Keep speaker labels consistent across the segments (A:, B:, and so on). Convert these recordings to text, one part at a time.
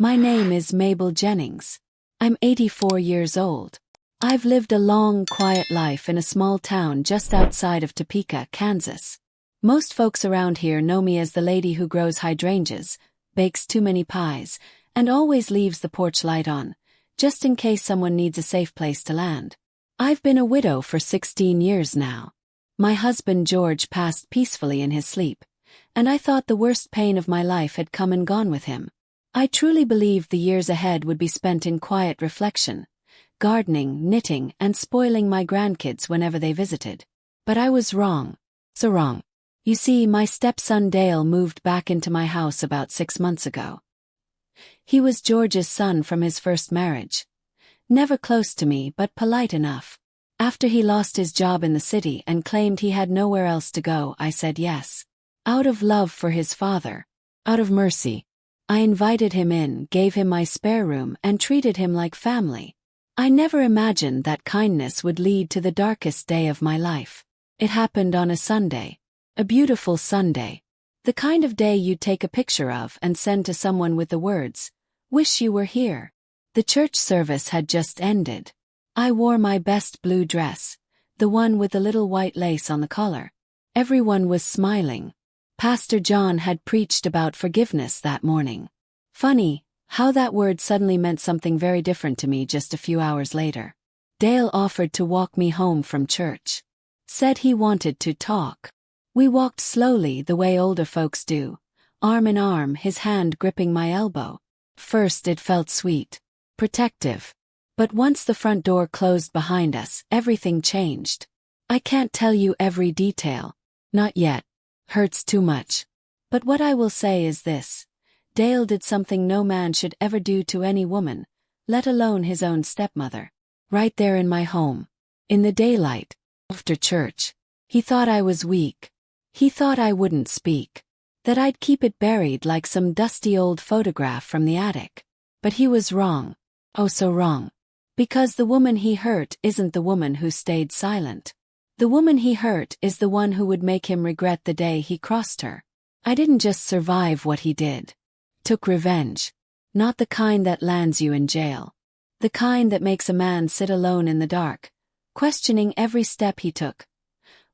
A: My name is Mabel Jennings. I'm 84 years old. I've lived a long, quiet life in a small town just outside of Topeka, Kansas. Most folks around here know me as the lady who grows hydrangeas, bakes too many pies, and always leaves the porch light on, just in case someone needs a safe place to land. I've been a widow for 16 years now. My husband George passed peacefully in his sleep, and I thought the worst pain of my life had come and gone with him. I truly believed the years ahead would be spent in quiet reflection, gardening, knitting, and spoiling my grandkids whenever they visited. But I was wrong. So wrong. You see, my stepson Dale moved back into my house about 6 months ago. He was George's son from his first marriage. Never close to me, but polite enough. After he lost his job in the city and claimed he had nowhere else to go, I said yes. Out of love for his father. Out of mercy. I invited him in, gave him my spare room, and treated him like family. I never imagined that kindness would lead to the darkest day of my life. It happened on a Sunday. A beautiful Sunday. The kind of day you'd take a picture of and send to someone with the words, "Wish you were here." The church service had just ended. I wore my best blue dress, the one with the little white lace on the collar. Everyone was smiling. Pastor John had preached about forgiveness that morning. Funny, how that word suddenly meant something very different to me just a few hours later. Dale offered to walk me home from church. Said he wanted to talk. We walked slowly the way older folks do, arm in arm, his hand gripping my elbow. First it felt sweet, protective. But once the front door closed behind us, everything changed. I can't tell you every detail. Not yet. Hurts too much. But what I will say is this. Dale did something no man should ever do to any woman, let alone his own stepmother. Right there in my home. In the daylight. After church. He thought I was weak. He thought I wouldn't speak. That I'd keep it buried like some dusty old photograph from the attic. But he was wrong. Oh, so wrong. Because the woman he hurt isn't the woman who stayed silent. The woman he hurt is the one who would make him regret the day he crossed her. I didn't just survive what he did. Took revenge. Not the kind that lands you in jail. The kind that makes a man sit alone in the dark, questioning every step he took,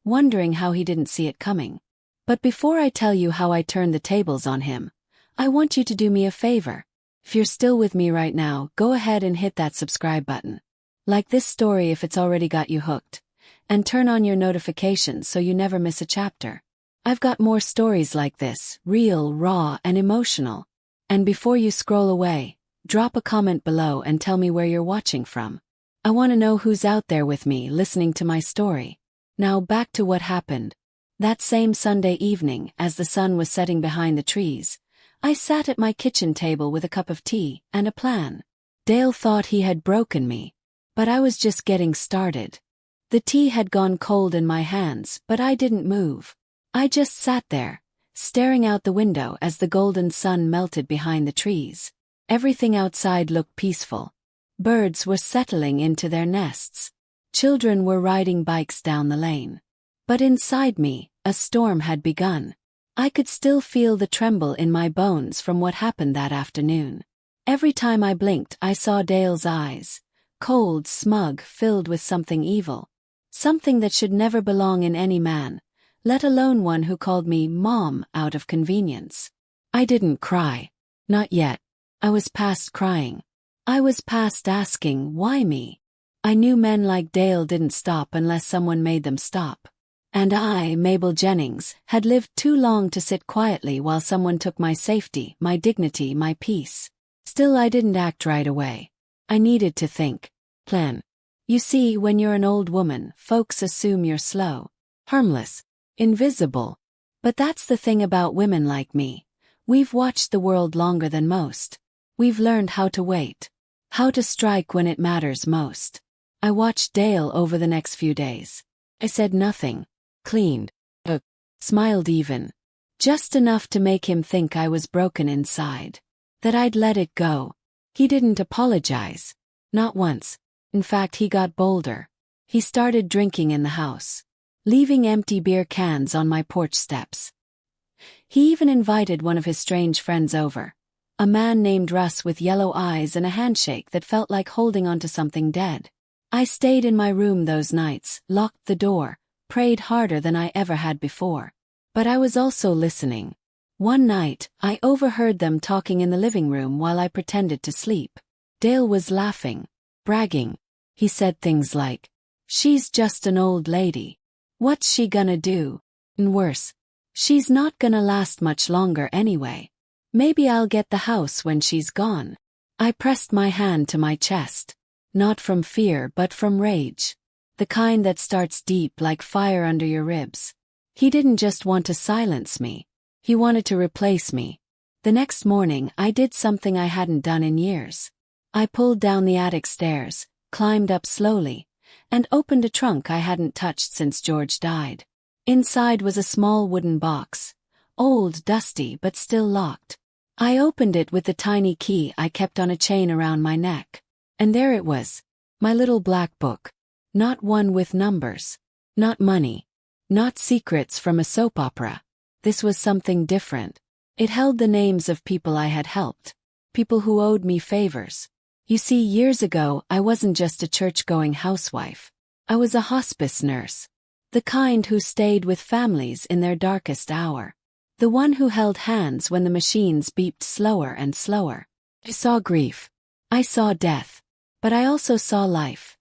A: wondering how he didn't see it coming. But before I tell you how I turned the tables on him, I want you to do me a favor. If you're still with me right now, go ahead and hit that subscribe button. Like this story if it's already got you hooked. And turn on your notifications so you never miss a chapter. I've got more stories like this, real, raw, and emotional. And before you scroll away, drop a comment below and tell me where you're watching from. I want to know who's out there with me listening to my story. Now back to what happened. That same Sunday evening, as the sun was setting behind the trees, I sat at my kitchen table with a cup of tea and a plan. Dale thought he had broken me. But I was just getting started. The tea had gone cold in my hands, but I didn't move. I just sat there, staring out the window as the golden sun melted behind the trees. Everything outside looked peaceful. Birds were settling into their nests. Children were riding bikes down the lane. But inside me, a storm had begun. I could still feel the tremble in my bones from what happened that afternoon. Every time I blinked, I saw Dale's eyes, cold, smug, filled with something evil. Something that should never belong in any man, let alone one who called me Mom out of convenience. I didn't cry. Not yet. I was past crying. I was past asking, why me? I knew men like Dale didn't stop unless someone made them stop. And I, Mabel Jennings, had lived too long to sit quietly while someone took my safety, my dignity, my peace. Still, I didn't act right away. I needed to think. Plan. You see, when you're an old woman, folks assume you're slow, harmless, invisible. But that's the thing about women like me. We've watched the world longer than most. We've learned how to wait. How to strike when it matters most. I watched Dale over the next few days. I said nothing. Cleaned. Smiled even. Just enough to make him think I was broken inside. That I'd let it go. He didn't apologize. Not once. In fact, he got bolder. He started drinking in the house, leaving empty beer cans on my porch steps. He even invited one of his strange friends over, A man named Russ with yellow eyes and a handshake that felt like holding onto something dead. I stayed in my room those nights, locked the door, prayed harder than I ever had before. But I was also listening. One night, I overheard them talking in the living room while I pretended to sleep. Dale was laughing, bragging. He said things like, "She's just an old lady. What's she gonna do? And worse, she's not gonna last much longer anyway. Maybe I'll get the house when she's gone." I pressed my hand to my chest. Not from fear but from rage. The kind that starts deep like fire under your ribs. He didn't just want to silence me. He wanted to replace me. The next morning I did something I hadn't done in years. I pulled down the attic stairs, climbed up slowly, and opened a trunk I hadn't touched since George died. Inside was a small wooden box. Old, dusty, but still locked. I opened it with the tiny key I kept on a chain around my neck. And there it was. My little black book. Not one with numbers. Not money. Not secrets from a soap opera. This was something different. It held the names of people I had helped. People who owed me favors. You see, years ago, I wasn't just a church-going housewife. I was a hospice nurse. The kind who stayed with families in their darkest hour. The one who held hands when the machines beeped slower and slower. I saw grief. I saw death. But I also saw life.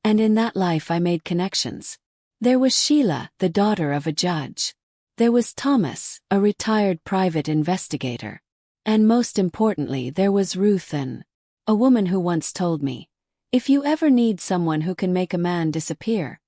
A: And in that life I made connections. There was Sheila, the daughter of a judge. There was Thomas, a retired private investigator. And most importantly, there was Ruth, a woman who once told me, "If you ever need someone who can make a man disappear,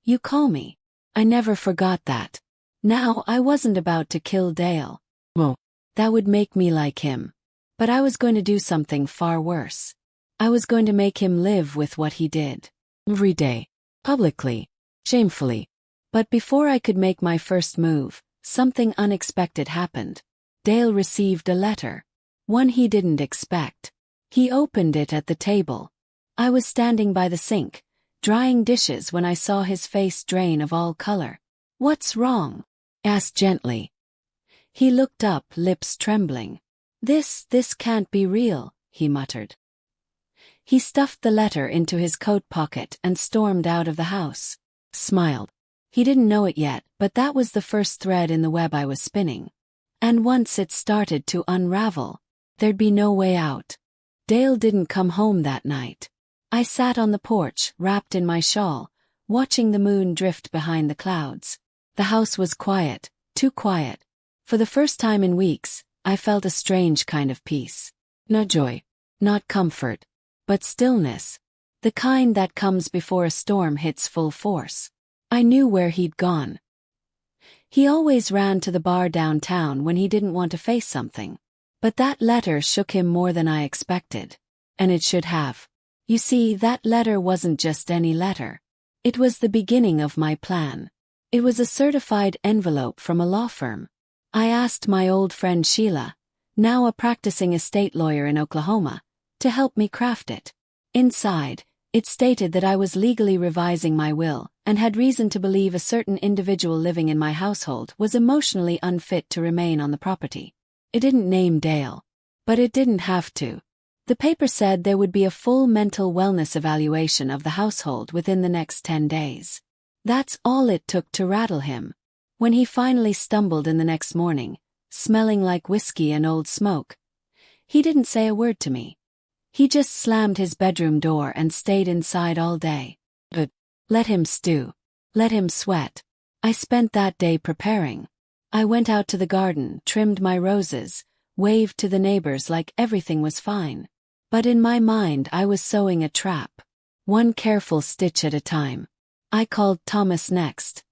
A: you call me." I never forgot that. Now, I wasn't about to kill Dale. Well, that would make me like him. But I was going to do something far worse. I was going to make him live with what he did. Every day. Publicly. Shamefully. But before I could make my first move, something unexpected happened. Dale received a letter. One he didn't expect. He opened it at the table. I was standing by the sink, drying dishes when I saw his face drain of all color. "What's wrong?" asked gently. He looked up, lips trembling. This can't be real," he muttered. He stuffed the letter into his coat pocket and stormed out of the house. Smiled. He didn't know it yet, but that was the first thread in the web I was spinning. And once it started to unravel, there'd be no way out. Dale didn't come home that night. I sat on the porch, wrapped in my shawl, watching the moon drift behind the clouds. The house was quiet, too quiet. For the first time in weeks, I felt a strange kind of peace. Not joy, not comfort, but stillness. The kind that comes before a storm hits full force. I knew where he'd gone. He always ran to the bar downtown when he didn't want to face something. But that letter shook him more than I expected. And it should have. You see, that letter wasn't just any letter. It was the beginning of my plan. It was a certified envelope from a law firm. I asked my old friend Sheila, now a practicing estate lawyer in Oklahoma, to help me craft it. Inside, it stated that I was legally revising my will and had reason to believe a certain individual living in my household was emotionally unfit to remain on the property. It didn't name Dale. But it didn't have to. The paper said there would be a full mental wellness evaluation of the household within the next 10 days. That's all it took to rattle him. When he finally stumbled in the next morning, smelling like whiskey and old smoke, he didn't say a word to me. He just slammed his bedroom door and stayed inside all day. But let him stew. Let him sweat. I spent that day preparing. I went out to the garden, trimmed my roses, waved to the neighbors like everything was fine. But in my mind I was sewing a trap. One careful stitch at a time. I called Thomas next.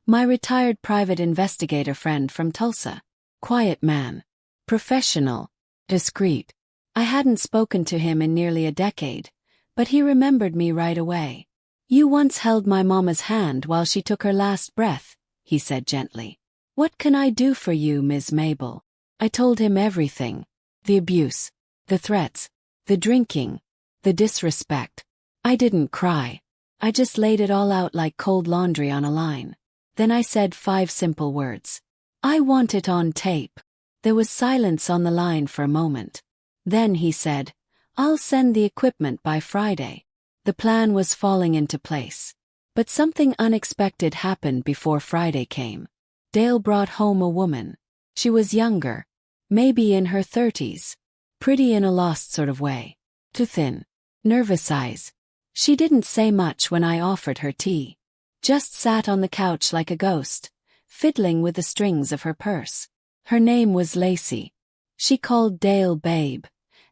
A: My retired private investigator friend from Tulsa. Quiet man. Professional. Discreet. I hadn't spoken to him in nearly a decade, but he remembered me right away. "You once held my mama's hand while she took her last breath," he said gently. "What can I do for you, Ms. Mabel?" I told him everything. The abuse. The threats. The drinking. The disrespect. I didn't cry. I just laid it all out like cold laundry on a line. Then I said 5 simple words. "I want it on tape." There was silence on the line for a moment. Then he said, "I'll send the equipment by Friday." The plan was falling into place. But something unexpected happened before Friday came. Dale brought home a woman. She was younger, maybe in her 30s, pretty in a lost sort of way. Too thin, nervous eyes. She didn't say much when I offered her tea. Just sat on the couch like a ghost, fiddling with the strings of her purse. Her name was Lacey. She called Dale babe,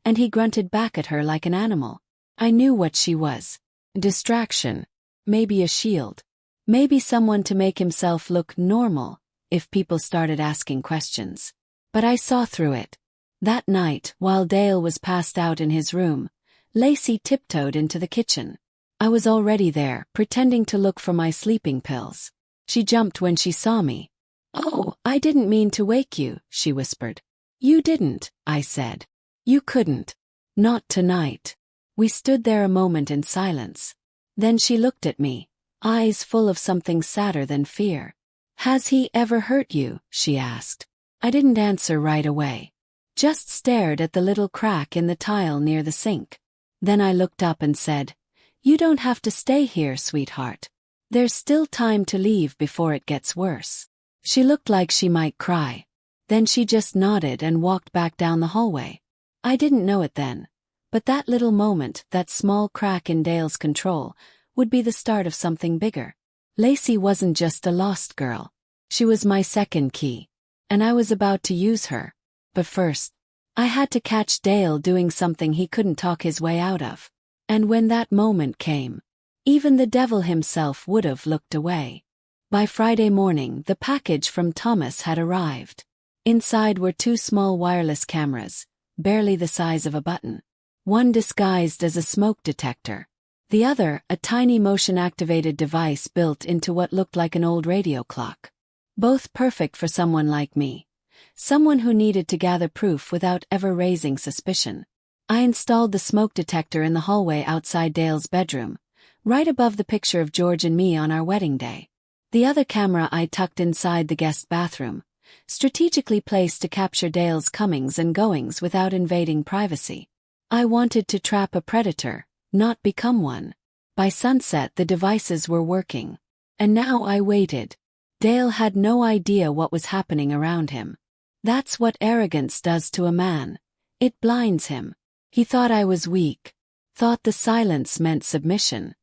A: and he grunted back at her like an animal. I knew what she was. Distraction. Maybe a shield. Maybe someone to make himself look normal if people started asking questions. But I saw through it. That night, while Dale was passed out in his room, Lacey tiptoed into the kitchen. I was already there, pretending to look for my sleeping pills. She jumped when she saw me. "Oh, I didn't mean to wake you," she whispered. "You didn't," I said. "You couldn't. Not tonight." We stood there a moment in silence. Then she looked at me, eyes full of something sadder than fear. "Has he ever hurt you?" she asked. I didn't answer right away. Just stared at the little crack in the tile near the sink. Then I looked up and said, "You don't have to stay here, sweetheart. There's still time to leave before it gets worse." She looked like she might cry. Then she just nodded and walked back down the hallway. I didn't know it then, but that little moment, that small crack in Dale's control, would be the start of something bigger. Lacey wasn't just a lost girl. She was my second key. And I was about to use her. But first, I had to catch Dale doing something he couldn't talk his way out of. And when that moment came, even the devil himself would have looked away. By Friday morning, the package from Thomas had arrived. Inside were 2 small wireless cameras, barely the size of a button. One disguised as a smoke detector. The other, a tiny motion-activated device built into what looked like an old radio clock. Both perfect for someone like me. Someone who needed to gather proof without ever raising suspicion. I installed the smoke detector in the hallway outside Dale's bedroom, right above the picture of George and me on our wedding day. The other camera I tucked inside the guest bathroom, strategically placed to capture Dale's comings and goings without invading privacy. I wanted to trap a predator, not become one. By sunset the devices were working. And now I waited. Dale had no idea what was happening around him. That's what arrogance does to a man. It blinds him. He thought I was weak. Thought the silence meant submission.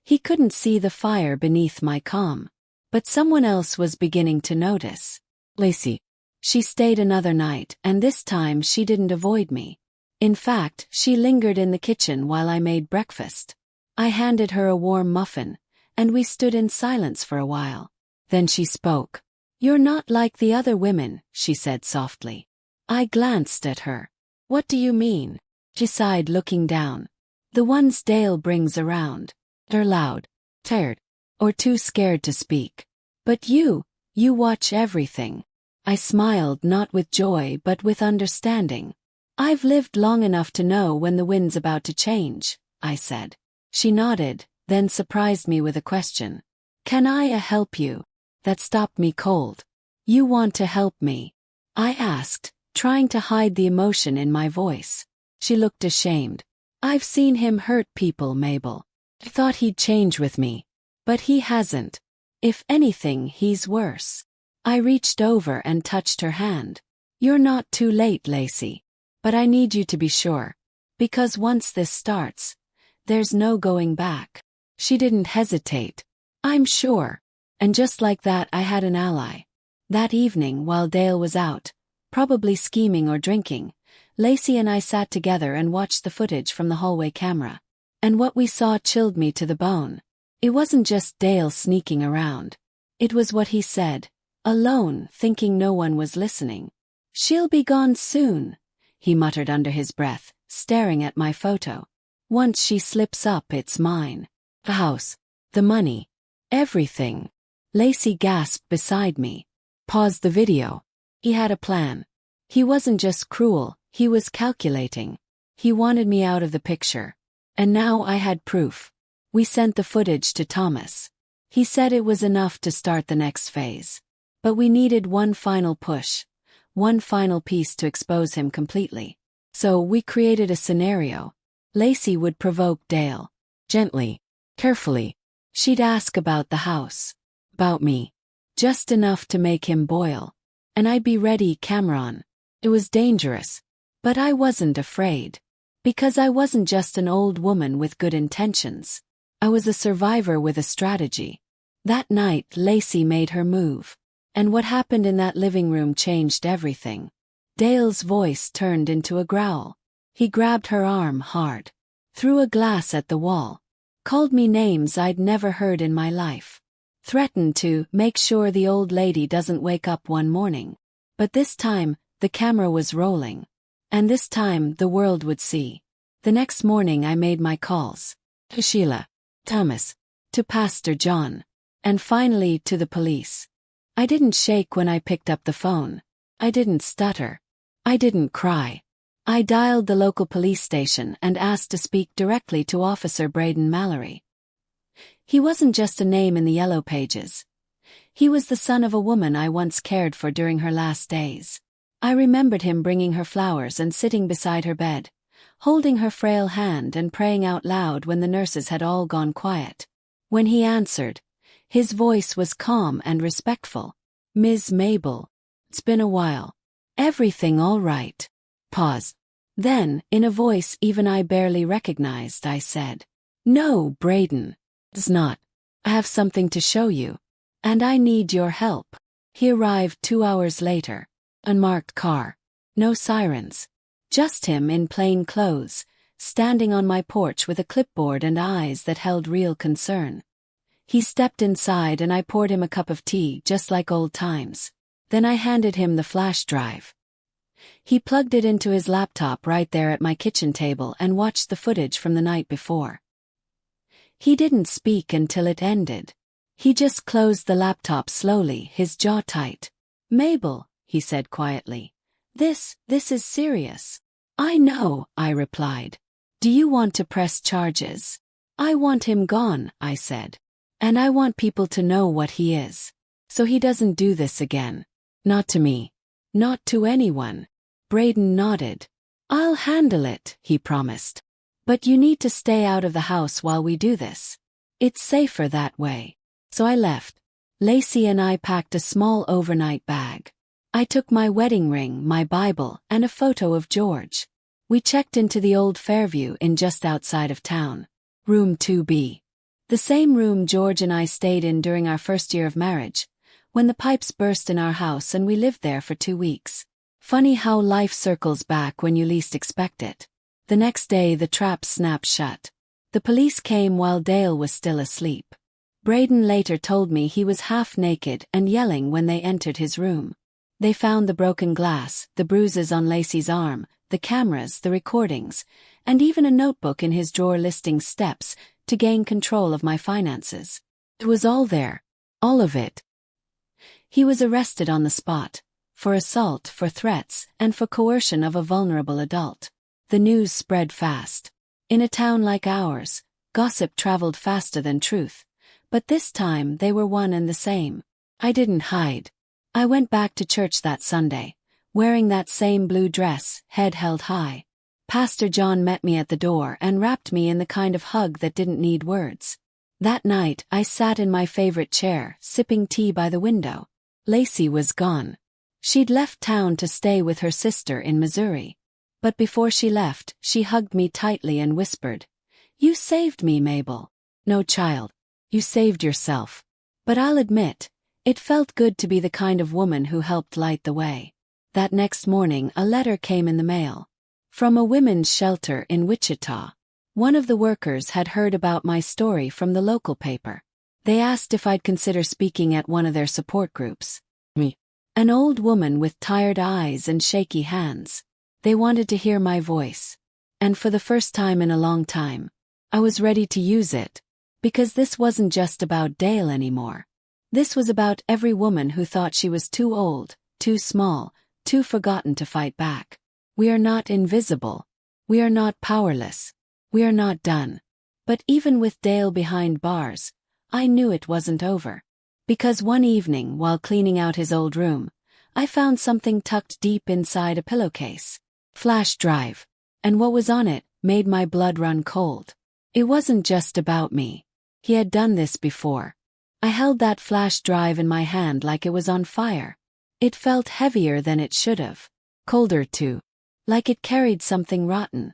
A: He couldn't see the fire beneath my calm. But someone else was beginning to notice. Lacey. She stayed another night, and this time she didn't avoid me. In fact, she lingered in the kitchen while I made breakfast. I handed her a warm muffin, and we stood in silence for a while. Then she spoke. "You're not like the other women," she said softly. I glanced at her. "What do you mean?" She sighed, looking down. "The ones Dale brings around. They're loud, tired, or too scared to speak. But you watch everything." I smiled, not with joy but with understanding. "I've lived long enough to know when the wind's about to change," I said. She nodded, then surprised me with a question. "Can I help you?" That stopped me cold. "You want to help me?" I asked, trying to hide the emotion in my voice. She looked ashamed. "I've seen him hurt people, Mabel. I thought he'd change with me. But he hasn't. If anything, he's worse." I reached over and touched her hand. "You're not too late, Lacey. But I need you to be sure. Because once this starts, there's no going back." She didn't hesitate. "I'm sure." And just like that I had an ally. That evening, while Dale was out, probably scheming or drinking, Lacey and I sat together and watched the footage from the hallway camera. And what we saw chilled me to the bone. It wasn't just Dale sneaking around. It was what he said, alone, thinking no one was listening. "She'll be gone soon," he muttered under his breath, staring at my photo. "Once she slips up, it's mine. The house, the money, everything." Lacey gasped beside me. "Pause the video." He had a plan. He wasn't just cruel, he was calculating. He wanted me out of the picture. And now I had proof. We sent the footage to Thomas. He said it was enough to start the next phase. But we needed one final push. one final piece to expose him completely. So we created a scenario. Lacey would provoke Dale. Gently, carefully. She'd ask about the house. About me. Just enough to make him boil. And I'd be ready, camera on. It was dangerous. But I wasn't afraid. Because I wasn't just an old woman with good intentions. I was a survivor with a strategy. That night, Lacey made her move. And what happened in that living room changed everything. Dale's voice turned into a growl. He grabbed her arm hard. Threw a glass at the wall. Called me names I'd never heard in my life. Threatened to make sure the old lady doesn't wake up one morning. But this time, the camera was rolling. And this time, the world would see. The next morning I made my calls. To Sheila. Thomas. To Pastor John. And finally to the police. I didn't shake when I picked up the phone. I didn't stutter. I didn't cry. I dialed the local police station and asked to speak directly to Officer Braden Mallory. He wasn't just a name in the yellow pages. He was the son of a woman I once cared for during her last days. I remembered him bringing her flowers and sitting beside her bed, holding her frail hand and praying out loud when the nurses had all gone quiet. When he answered, his voice was calm and respectful. Ms. Mabel. It's been a while. Everything all right? Pause. Then, in a voice even I barely recognized, I said, No, Braden. It's not. I have something to show you. And I need your help. He arrived 2 hours later. Unmarked car. No sirens. Just him in plain clothes, standing on my porch with a clipboard and eyes that held real concern. He stepped inside and I poured him a cup of tea just like old times. Then I handed him the flash drive. He plugged it into his laptop right there at my kitchen table and watched the footage from the night before. He didn't speak until it ended. He just closed the laptop slowly, his jaw tight. Mabel, he said quietly. This is serious. I know, I replied. Do you want to press charges? I want him gone, I said. And I want people to know what he is. So he doesn't do this again. Not to me. Not to anyone. Braden nodded. I'll handle it, he promised. But you need to stay out of the house while we do this. It's safer that way. So I left. Lacey and I packed a small overnight bag. I took my wedding ring, my Bible, and a photo of George. We checked into the old Fairview Inn just outside of town. Room 2B. The same room George and I stayed in during our first year of marriage, when the pipes burst in our house and we lived there for 2 weeks. Funny how life circles back when you least expect it. The next day the trap snapped shut. The police came while Dale was still asleep. Braden later told me he was half naked and yelling when they entered his room. They found the broken glass, the bruises on Lacey's arm, the cameras, the recordings, and even a notebook in his drawer listing steps to gain control of my finances. It was all there. All of it. He was arrested on the spot. For assault, for threats, and for coercion of a vulnerable adult. The news spread fast. In a town like ours, gossip traveled faster than truth. But this time they were one and the same. I didn't hide. I went back to church that Sunday, wearing that same blue dress, head held high. Pastor John met me at the door and wrapped me in the kind of hug that didn't need words. That night, I sat in my favorite chair, sipping tea by the window. Lacey was gone. She'd left town to stay with her sister in Missouri. But before she left, she hugged me tightly and whispered, You saved me, Mabel. No, child. You saved yourself. But I'll admit, it felt good to be the kind of woman who helped light the way. That next morning a letter came in the mail. From a women's shelter in Wichita. One of the workers had heard about my story from the local paper. They asked if I'd consider speaking at one of their support groups. Me. An old woman with tired eyes and shaky hands. They wanted to hear my voice. And for the first time in a long time, I was ready to use it. Because this wasn't just about Dale anymore. This was about every woman who thought she was too old, too small, too forgotten to fight back. We are not invisible. We are not powerless. We are not done. But even with Dale behind bars, I knew it wasn't over. Because one evening while cleaning out his old room, I found something tucked deep inside a pillowcase. Flash drive. And what was on it made my blood run cold. It wasn't just about me. He had done this before. I held that flash drive in my hand like it was on fire. It felt heavier than it should have. Colder too. Like it carried something rotten.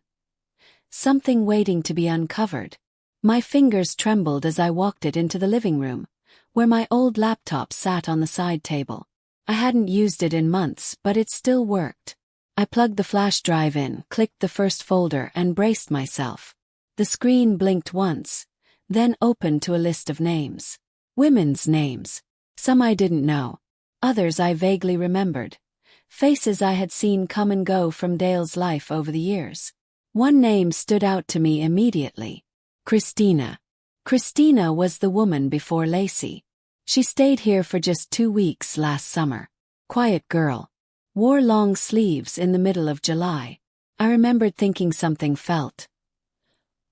A: Something waiting to be uncovered. My fingers trembled as I walked it into the living room, where my old laptop sat on the side table. I hadn't used it in months, but it still worked. I plugged the flash drive in, clicked the first folder, and braced myself. The screen blinked once, then opened to a list of names. Women's names. Some I didn't know. Others I vaguely remembered. Faces I had seen come and go from Dale's life over the years. One name stood out to me immediately. Christina. Christina was the woman before Lacey. She stayed here for just 2 weeks last summer. Quiet girl. Wore long sleeves in the middle of July. I remembered thinking something felt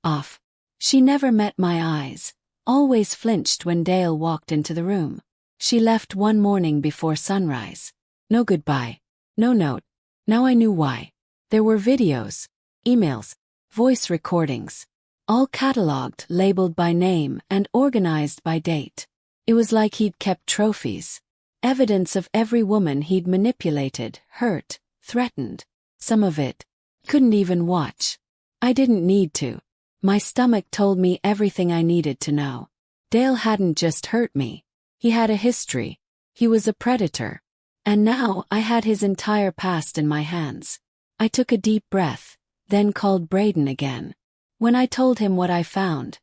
A: off. She never met my eyes, always flinched when Dale walked into the room. She left one morning before sunrise. No goodbye. No note. Now I knew why. There were videos, emails, voice recordings, all catalogued, labeled by name, and organized by date. It was like he'd kept trophies. Evidence of every woman he'd manipulated, hurt, threatened. Some of it couldn't even watch. I didn't need to. My stomach told me everything I needed to know. Dale hadn't just hurt me. He had a history. He was a predator. And now I had his entire past in my hands. I took a deep breath, then called Braden again. When I told him what I found,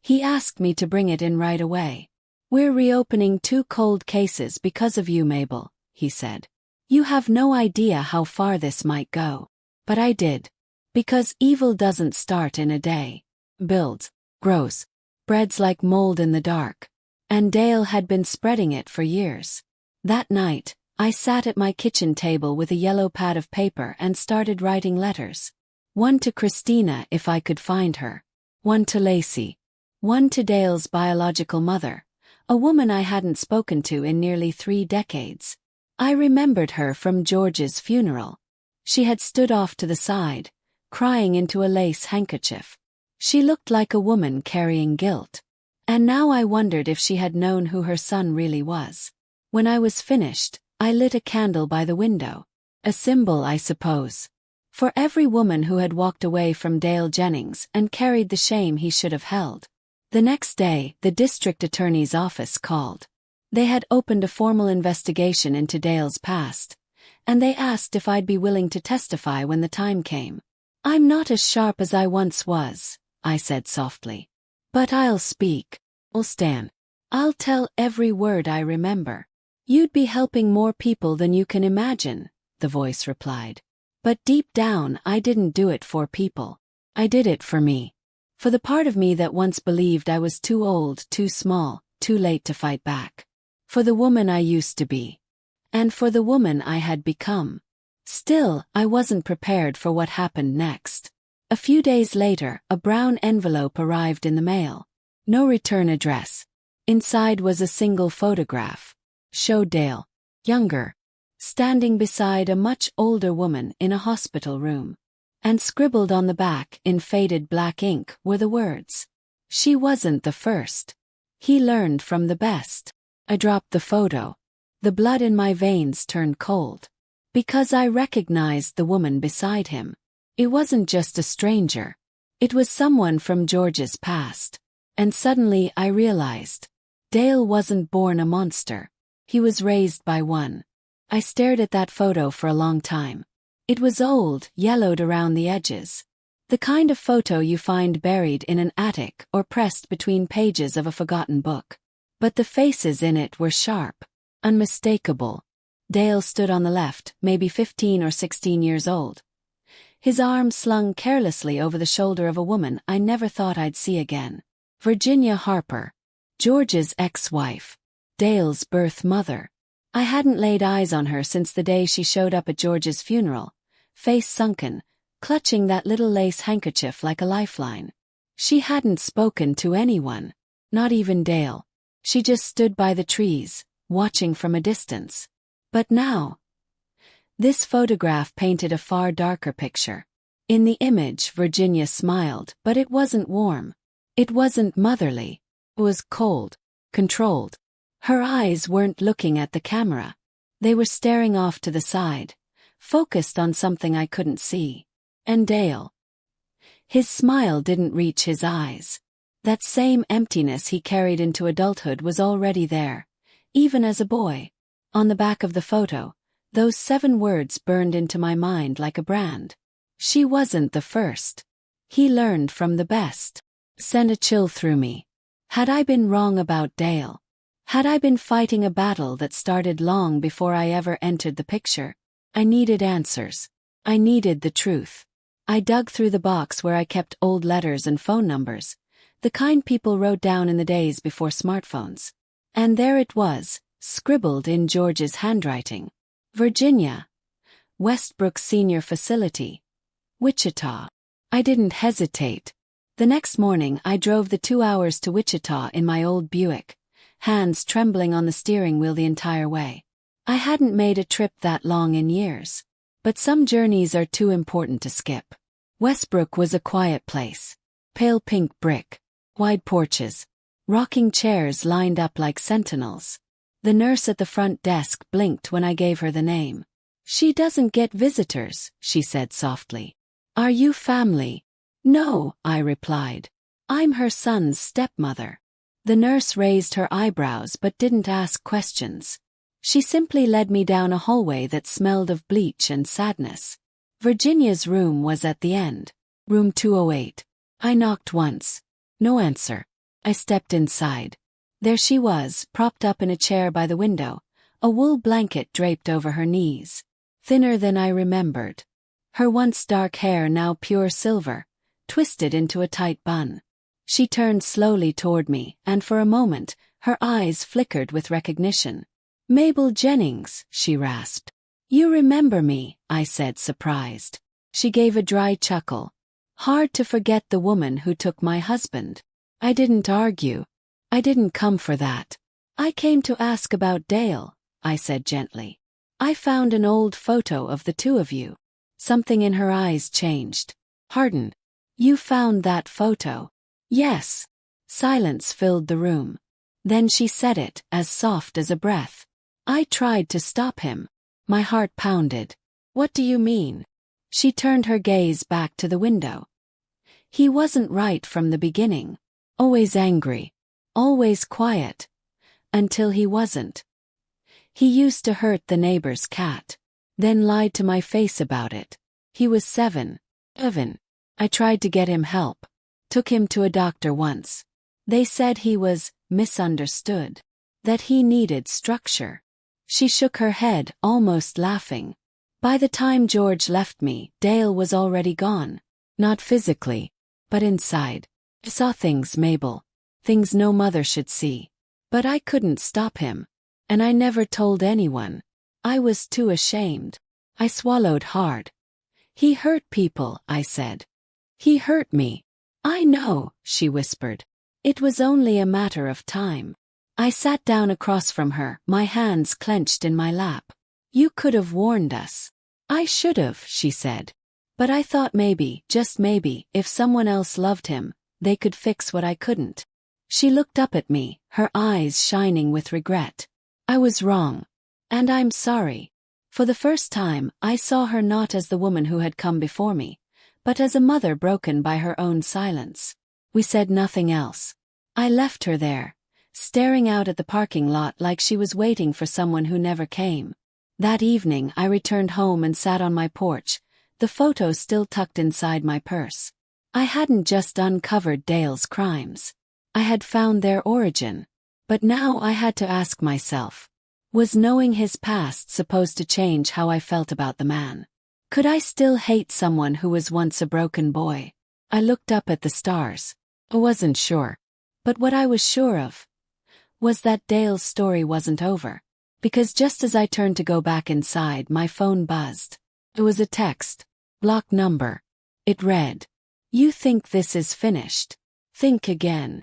A: he asked me to bring it in right away. "We're reopening 2 cold cases because of you, Mabel," he said. "You have no idea how far this might go." But I did. Because evil doesn't start in a day. Builds, grows, spreads like mold in the dark. And Dale had been spreading it for years. That night, I sat at my kitchen table with a yellow pad of paper and started writing letters. One to Christina if I could find her. One to Lacey. One to Dale's biological mother, a woman I hadn't spoken to in nearly 3 decades. I remembered her from George's funeral. She had stood off to the side, crying into a lace handkerchief. She looked like a woman carrying guilt. And now I wondered if she had known who her son really was. When I was finished, I lit a candle by the window. A symbol, I suppose. For every woman who had walked away from Dale Jennings and carried the shame he should have held. The next day, the district attorney's office called. They had opened a formal investigation into Dale's past, and they asked if I'd be willing to testify when the time came. "I'm not as sharp as I once was," I said softly. "But I'll speak. I'll stand. I'll tell every word I remember." "You'd be helping more people than you can imagine," the voice replied. But deep down, I didn't do it for people. I did it for me. For the part of me that once believed I was too old, too small, too late to fight back. For the woman I used to be. And for the woman I had become. Still, I wasn't prepared for what happened next. A few days later, a brown envelope arrived in the mail. No return address. Inside was a single photograph. Showed Dale, younger, standing beside a much older woman in a hospital room. And scribbled on the back in faded black ink were the words, "She wasn't the first. He learned from the best." I dropped the photo. The blood in my veins turned cold. Because I recognized the woman beside him. It wasn't just a stranger. It was someone from George's past. And suddenly I realized. Dale wasn't born a monster. He was raised by one. I stared at that photo for a long time. It was old, yellowed around the edges. The kind of photo you find buried in an attic or pressed between pages of a forgotten book. But the faces in it were sharp, unmistakable. Dale stood on the left, maybe 15 or 16 years old. His arm slung carelessly over the shoulder of a woman I never thought I'd see again. Virginia Harper. George's ex-wife. Dale's birth mother. I hadn't laid eyes on her since the day she showed up at George's funeral, face sunken, clutching that little lace handkerchief like a lifeline. She hadn't spoken to anyone, not even Dale. She just stood by the trees, watching from a distance. But now, this photograph painted a far darker picture. In the image, Virginia smiled, but it wasn't warm. It wasn't motherly. It was cold, controlled. Her eyes weren't looking at the camera. They were staring off to the side, focused on something I couldn't see. And Dale. His smile didn't reach his eyes. That same emptiness he carried into adulthood was already there, even as a boy. On the back of the photo, those 7 words burned into my mind like a brand. She wasn't the first. He learned from the best. Sent a chill through me. Had I been wrong about Dale? Had I been fighting a battle that started long before I ever entered the picture? I needed answers. I needed the truth. I dug through the box where I kept old letters and phone numbers, the kind people wrote down in the days before smartphones. And there it was, scribbled in George's handwriting. Virginia. Westbrook Senior Facility. Wichita. I didn't hesitate. The next morning I drove the 2 hours to Wichita in my old Buick, hands trembling on the steering wheel the entire way. I hadn't made a trip that long in years. But some journeys are too important to skip. Westbrook was a quiet place. Pale pink brick, wide porches, rocking chairs lined up like sentinels. The nurse at the front desk blinked when I gave her the name. "She doesn't get visitors," she said softly. "Are you family?" "No," I replied. "I'm her son's stepmother." The nurse raised her eyebrows but didn't ask questions. She simply led me down a hallway that smelled of bleach and sadness. Virginia's room was at the end. Room 208. I knocked once. No answer. I stepped inside. There she was, propped up in a chair by the window, a wool blanket draped over her knees. Thinner than I remembered. Her once dark hair now pure silver, twisted into a tight bun. She turned slowly toward me, and for a moment, her eyes flickered with recognition. "Mabel Jennings," she rasped. "You remember me," I said, surprised. She gave a dry chuckle. "Hard to forget the woman who took my husband." I didn't argue. I didn't come for that. "I came to ask about Dale," I said gently. "I found an old photo of the 2 of you." Something in her eyes changed. Hardened. "You found that photo?" "Yes." Silence filled the room. Then she said it, as soft as a breath. I tried to stop him. My heart pounded. "What do you mean?" She turned her gaze back to the window. "He wasn't right from the beginning. Always angry. Always quiet. Until he wasn't. He used to hurt the neighbor's cat. Then lied to my face about it. He was 7. I tried to get him help. Took him to a doctor once. They said he was misunderstood. That he needed structure." She shook her head, almost laughing. "By the time George left me, Dale was already gone. Not physically, but inside. I saw things, Mabel. Things no mother should see. But I couldn't stop him. And I never told anyone. I was too ashamed." I swallowed hard. "He hurt people," I said. "He hurt me." "I know," she whispered. "It was only a matter of time." I sat down across from her, my hands clenched in my lap. "You could have warned us." "I should have," she said. "But I thought maybe, just maybe, if someone else loved him, they could fix what I couldn't." She looked up at me, her eyes shining with regret. "I was wrong. And I'm sorry." For the first time, I saw her not as the woman who had come before me, but as a mother broken by her own silence. We said nothing else. I left her there, staring out at the parking lot like she was waiting for someone who never came. That evening I returned home and sat on my porch, the photo still tucked inside my purse. I hadn't just uncovered Dale's crimes. I had found their origin. But now I had to ask myself, was knowing his past supposed to change how I felt about the man? Could I still hate someone who was once a broken boy? I looked up at the stars. I wasn't sure. But what I was sure of was that Dale's story wasn't over. Because just as I turned to go back inside, my phone buzzed. It was a text. Block number. It read, "You think this is finished? Think again."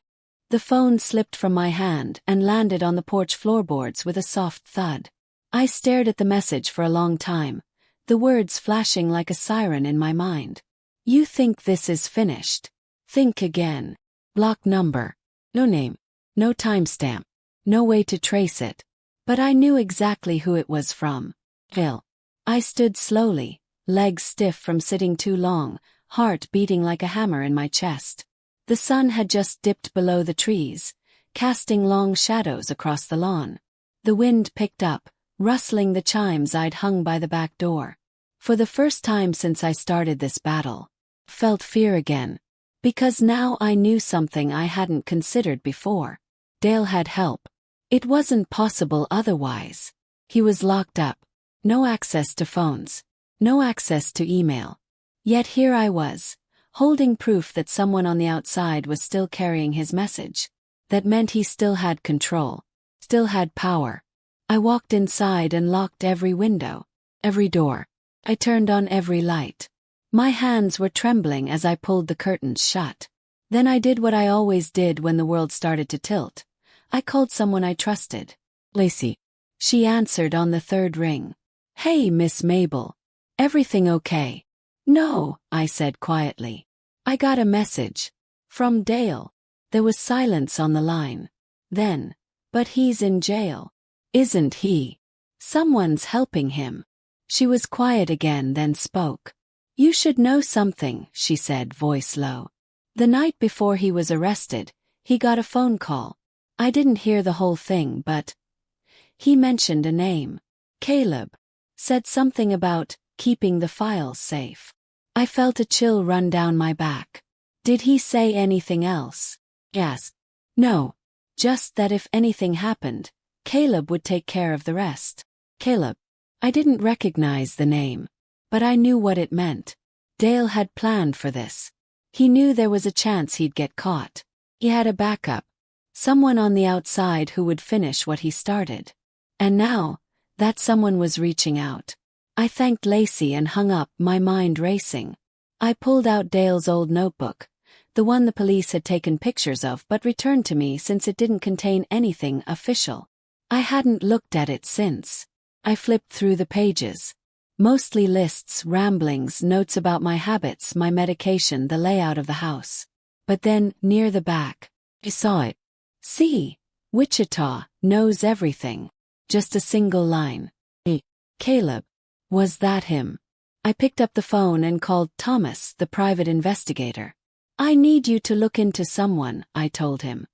A: The phone slipped from my hand and landed on the porch floorboards with a soft thud. I stared at the message for a long time, the words flashing like a siren in my mind. You think this is finished? Think again. Block number. No name. No timestamp. No way to trace it. But I knew exactly who it was from. Hill. I stood slowly, legs stiff from sitting too long, heart beating like a hammer in my chest. The sun had just dipped below the trees, casting long shadows across the lawn. The wind picked up, rustling the chimes I'd hung by the back door. For the first time since I started this battle, felt fear again. Because now I knew something I hadn't considered before. Dale had help. It wasn't possible otherwise. He was locked up. No access to phones. No access to email. Yet here I was, holding proof that someone on the outside was still carrying his message. That meant he still had control. Still had power. I walked inside and locked every window. Every door. I turned on every light. My hands were trembling as I pulled the curtains shut. Then I did what I always did when the world started to tilt. I called someone I trusted. Lacey. She answered on the third ring. Hey, Miss Mabel. Everything okay? No, I said quietly. I got a message. From Dale. There was silence on the line. Then, but he's in jail. Isn't he? Someone's helping him. She was quiet again, then spoke. You should know something, she said, voice low. The night before he was arrested, he got a phone call. I didn't hear the whole thing, but he mentioned a name. Caleb. Said something about keeping the files safe. I felt a chill run down my back. Did he say anything else? Yes. No. Just that if anything happened, Caleb would take care of the rest. Caleb. I didn't recognize the name. But I knew what it meant. Dale had planned for this. He knew there was a chance he'd get caught. He had a backup. Someone on the outside who would finish what he started. And now, that someone was reaching out. I thanked Lacey and hung up, my mind racing. I pulled out Dale's old notebook, the one the police had taken pictures of but returned to me since it didn't contain anything official. I hadn't looked at it since. I flipped through the pages. Mostly lists, ramblings, notes about my habits, my medication, the layout of the house. But then, near the back, I saw it. See, Wichita, knows everything. Just a single line. Hey, Caleb. Was that him? I picked up the phone and called Thomas, the private investigator. I need you to look into someone, I told him.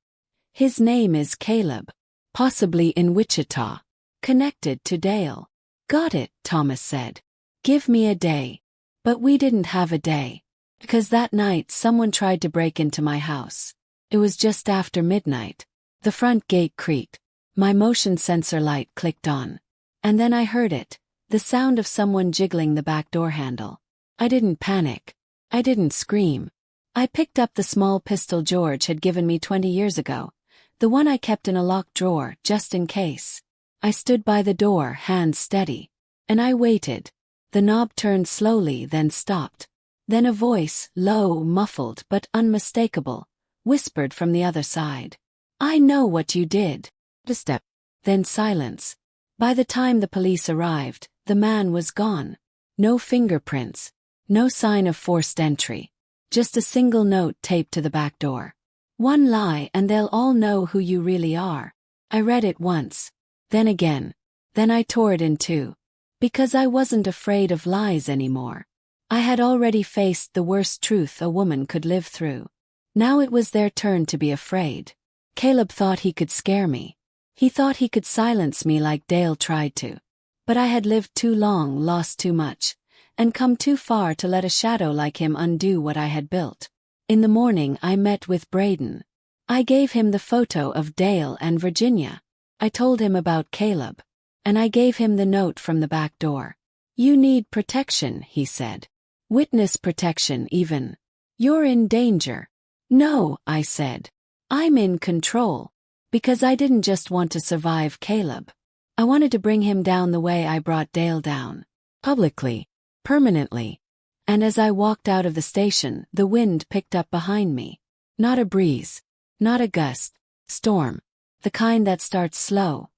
A: His name is Caleb. Possibly in Wichita. Connected to Dale. Got it, Thomas said. Give me a day. But we didn't have a day. Because that night someone tried to break into my house. It was just after midnight. The front gate creaked. My motion sensor light clicked on. And then I heard it, the sound of someone jiggling the back door handle. I didn't panic. I didn't scream. I picked up the small pistol George had given me 20 years ago, the one I kept in a locked drawer, just in case. I stood by the door, hands steady. And I waited. The knob turned slowly, then stopped. Then a voice, low, muffled, but unmistakable, whispered from the other side. I know what you did. A step. Then silence. By the time the police arrived, the man was gone. No fingerprints. No sign of forced entry. Just a single note taped to the back door. One lie and they'll all know who you really are. I read it once. Then again. Then I tore it in two. Because I wasn't afraid of lies anymore. I had already faced the worst truth a woman could live through. Now it was their turn to be afraid. Caleb thought he could scare me. He thought he could silence me like Dale tried to. But I had lived too long, lost too much, and come too far to let a shadow like him undo what I had built. In the morning I met with Braden. I gave him the photo of Dale and Virginia. I told him about Caleb. And I gave him the note from the back door. You need protection, he said. Witness protection even. You're in danger. No, I said. I'm in control. Because I didn't just want to survive Caleb. I wanted to bring him down the way I brought Dale down. Publicly. Permanently. And as I walked out of the station, the wind picked up behind me. Not a breeze. Not a gust. Storm. The kind that starts slow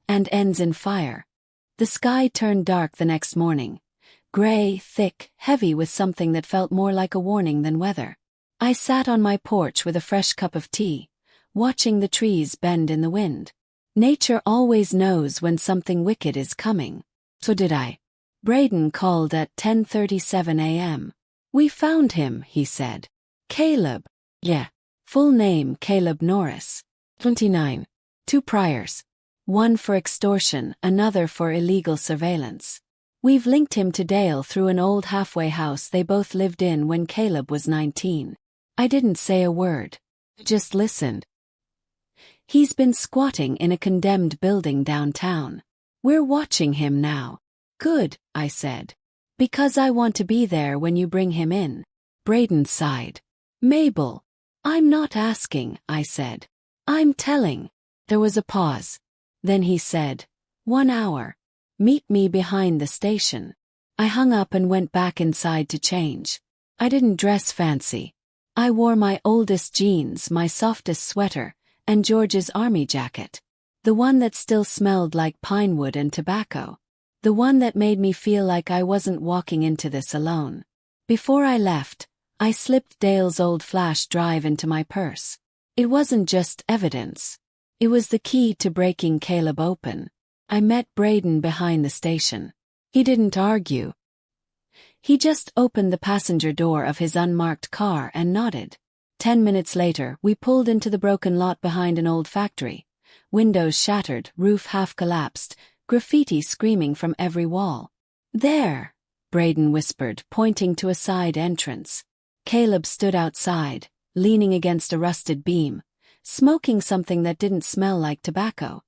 A: and ends in fire. The sky turned dark the next morning. Gray, thick, heavy with something that felt more like a warning than weather. I sat on my porch with a fresh cup of tea, watching the trees bend in the wind. Nature always knows when something wicked is coming. So did I. Braden called at 10:37 a.m. "We found him," he said. "Caleb." "Yeah." Full name Caleb Norris. 29. 2 priors. One for extortion, another for illegal surveillance. "We've linked him to Dale through an old halfway house they both lived in when Caleb was 19. I didn't say a word. Just listened. "He's been squatting in a condemned building downtown. We're watching him now." "Good," I said. "Because I want to be there when you bring him in." Braden sighed. "Mabel." "I'm not asking," I said. "I'm telling." There was a pause. Then he said, "1 hour. Meet me behind the station." I hung up and went back inside to change. I didn't dress fancy. I wore my oldest jeans, my softest sweater, and George's army jacket. The one that still smelled like pine wood and tobacco. The one that made me feel like I wasn't walking into this alone. Before I left, I slipped Dale's old flash drive into my purse. It wasn't just evidence. It was the key to breaking Caleb open. I met Braden behind the station. He didn't argue. He just opened the passenger door of his unmarked car and nodded. 10 minutes later, we pulled into the broken lot behind an old factory. Windows shattered, roof half collapsed, graffiti screaming from every wall. "There," Braden whispered, pointing to a side entrance. Caleb stood outside, leaning against a rusted beam, smoking something that didn't smell like tobacco.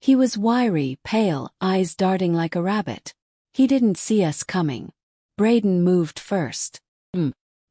A: He was wiry, pale, eyes darting like a rabbit. He didn't see us coming. Braden moved first.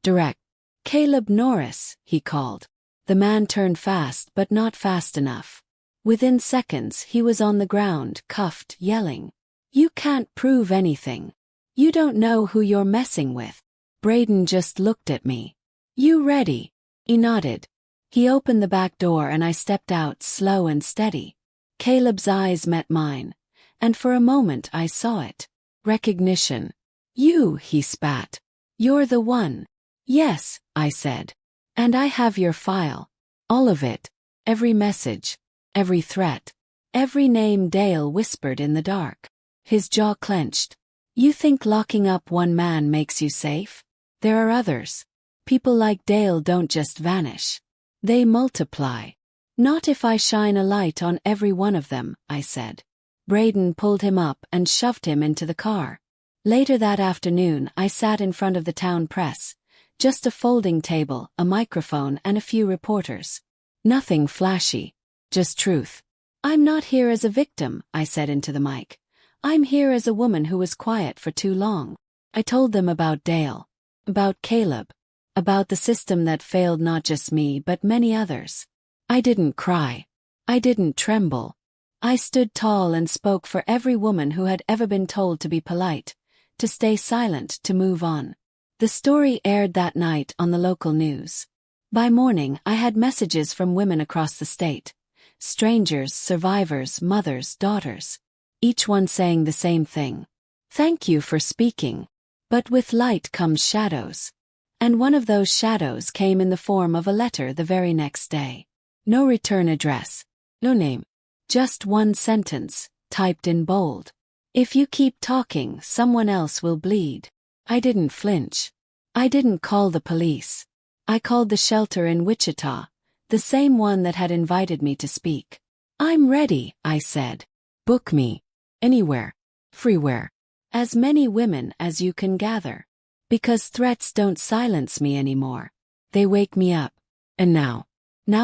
A: Direct. "Caleb Norris," he called. The man turned fast, but not fast enough. Within seconds, he was on the ground, cuffed, yelling. "You can't prove anything. You don't know who you're messing with." Braden just looked at me. "You ready?" He nodded. He opened the back door and I stepped out, slow and steady. Caleb's eyes met mine, and for a moment I saw it. Recognition. "You," he spat. "You're the one." "Yes," I said. "And I have your file. All of it. Every message. Every threat. Every name." Dale whispered in the dark. His jaw clenched. "You think locking up one man makes you safe? There are others. People like Dale don't just vanish. They multiply." "Not if I shine a light on every one of them," I said. Braden pulled him up and shoved him into the car. Later that afternoon, I sat in front of the town press. Just a folding table, a microphone, and a few reporters. Nothing flashy. Just truth. "I'm not here as a victim," I said into the mic. "I'm here as a woman who was quiet for too long." I told them about Dale. About Caleb. About the system that failed not just me but many others. I didn't cry. I didn't tremble. I stood tall and spoke for every woman who had ever been told to be polite, to stay silent, to move on. The story aired that night on the local news. By morning, I had messages from women across the state. Strangers, survivors, mothers, daughters. Each one saying the same thing. "Thank you for speaking. But with light comes shadows." And one of those shadows came in the form of a letter the very next day. No return address. No name. Just one sentence, typed in bold. "If you keep talking, someone else will bleed." I didn't flinch. I didn't call the police. I called the shelter in Wichita, the same one that had invited me to speak. "I'm ready," I said. "Book me. Anywhere. Freewhere. As many women as you can gather. Because threats don't silence me anymore. They wake me up. And now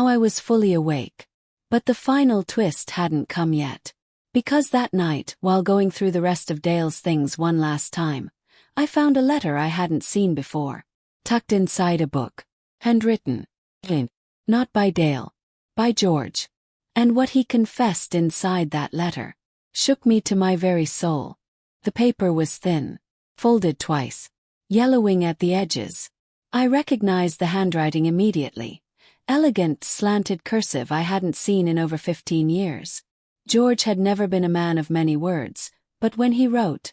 A: I was fully awake. But the final twist hadn't come yet. Because that night, while going through the rest of Dale's things one last time, I found a letter I hadn't seen before. Tucked inside a book. Handwritten. Not by Dale. By George. And what he confessed inside that letter shook me to my very soul. The paper was thin. Folded twice. Yellowing at the edges. I recognized the handwriting immediately. Elegant, slanted cursive I hadn't seen in over 15 years. George had never been a man of many words, But when he wrote,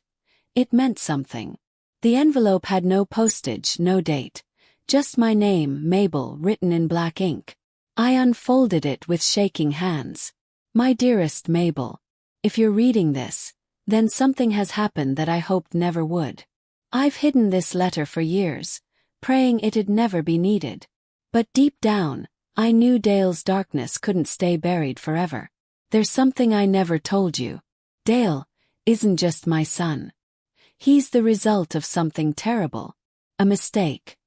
A: it meant something. The envelope had no postage, no date. Just my name, Mabel, written in black ink. I unfolded it with shaking hands. My dearest Mabel, if you're reading this, then something has happened that I hoped never would. I've hidden this letter for years, praying it'd never be needed. But deep down, I knew Dale's darkness couldn't stay buried forever. There's something I never told you. Dale isn't just my son. He's the result of something terrible. A mistake.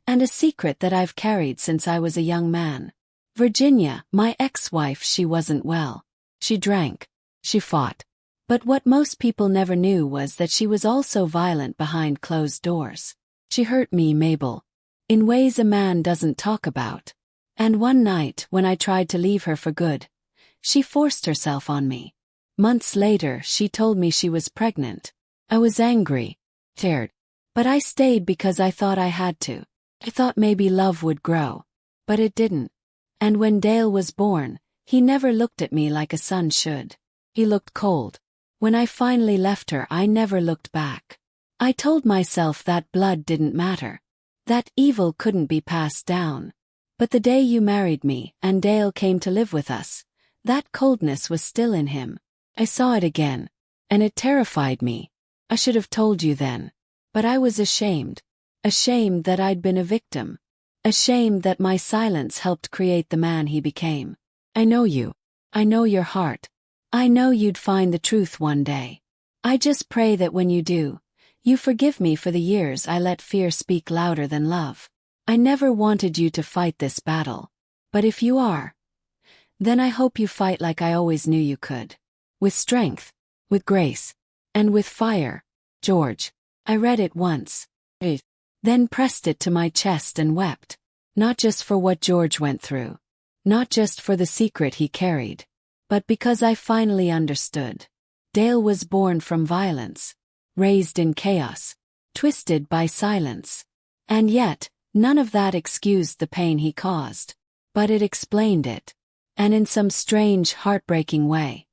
A: And a secret that I've carried since I was a young man. Virginia, my ex-wife, she wasn't well. She drank. She fought. But what most people never knew was that she was also violent behind closed doors. She hurt me, Mabel, in ways a man doesn't talk about. And one night, when I tried to leave her for good, she forced herself on me. Months later, she told me she was pregnant. I was angry, scared. But I stayed because I thought I had to. I thought maybe love would grow. But it didn't. And when Dale was born, he never looked at me like a son should. He looked cold. When I finally left her, I never looked back. I told myself that blood didn't matter. That evil couldn't be passed down. But the day you married me and Dale came to live with us, that coldness was still in him. I saw it again. And it terrified me. I should have told you then. But I was ashamed. Ashamed that I'd been a victim. Ashamed that my silence helped create the man he became. I know you. I know your heart. I know you'd find the truth one day. I just pray that when you do, you forgive me for the years I let fear speak louder than love. I never wanted you to fight this battle. But if you are, then I hope you fight like I always knew you could. With strength, with grace, and with fire. George. I read it once. Then pressed it to my chest and wept. Not just for what George went through. Not just for the secret he carried. But because I finally understood. Dale was born from violence. Raised in chaos. Twisted by silence. And yet, none of that excused the pain he caused. But it explained it. And in some strange, heartbreaking way.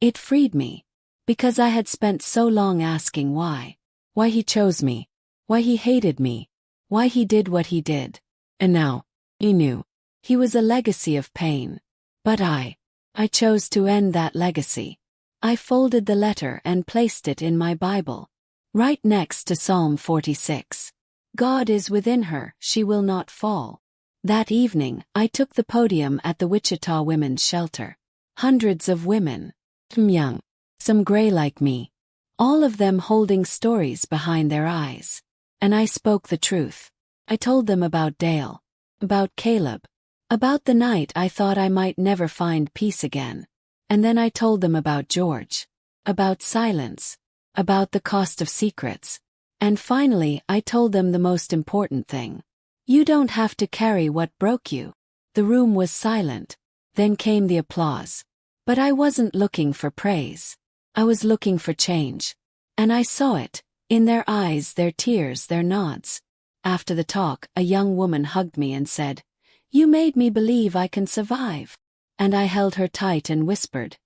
A: It freed me. Because I had spent so long asking why. Why he chose me. Why he hated me. Why he did what he did. And now, he knew. He was a legacy of pain. But I chose to end that legacy. I folded the letter and placed it in my Bible. Right next to Psalm 46. God is within her, she will not fall. That evening, I took the podium at the Wichita Women's Shelter. Hundreds of women. Some young. Some gray like me. All of them holding stories behind their eyes. And I spoke the truth. I told them about Dale. About Caleb. About the night I thought I might never find peace again. And then I told them about George. About silence. About the cost of secrets. And finally I told them the most important thing. You don't have to carry what broke you. The room was silent. Then came the applause. But I wasn't looking for praise. I was looking for change. And I saw it. In their eyes, their tears, their nods. After the talk, a young woman hugged me and said, "You made me believe I can survive." And I held her tight and whispered,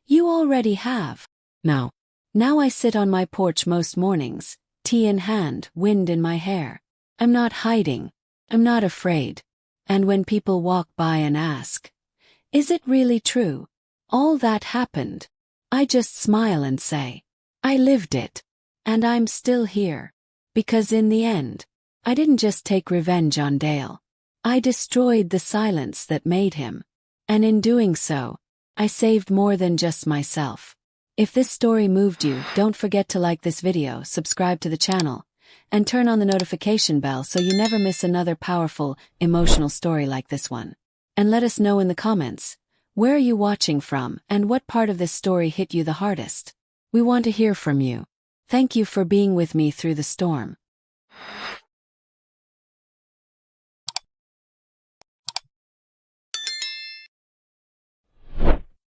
A: "You already have." Now I sit on my porch most mornings, tea in hand, wind in my hair. I'm not hiding. I'm not afraid. And when people walk by and ask, "Is it really true? All that happened?" I just smile and say, "I lived it. And I'm still here." Because in the end, I didn't just take revenge on Dale. I destroyed the silence that made him. And in doing so, I saved more than just myself. If this story moved you, don't forget to like this video, subscribe to the channel, and turn on the notification bell so you never miss another powerful, emotional story like this one. And let us know in the comments, where are you watching from and what part of this story hit you the hardest? We want to hear from you. Thank you for being with me through the storm.